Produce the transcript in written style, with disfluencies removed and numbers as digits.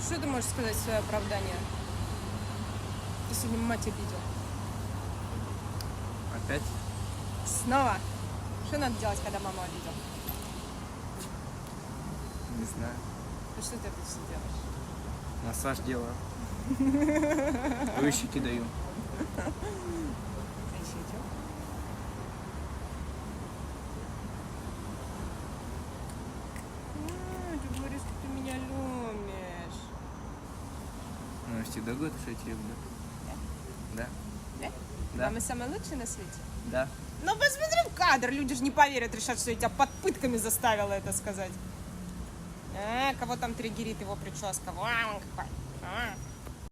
Что ты можешь сказать в свое оправдание? Ты сегодня мать обидел. Опять? Снова? Что надо делать, когда маму обидел? Не знаю. А что ты обычно делаешь? Массаж делаю. Прыщики даю. А еще что? Ты говоришь, что ты меня любишь. Ну, я всегда говорю, что я тебя люблю. Да? Да? Да. Мама самая лучшая на свете? Да. Ну посмотри в кадр, люди же не поверят, решат, что я тебя под пытками заставила это сказать. Кого там триггерит его прическа? Вау, он какой.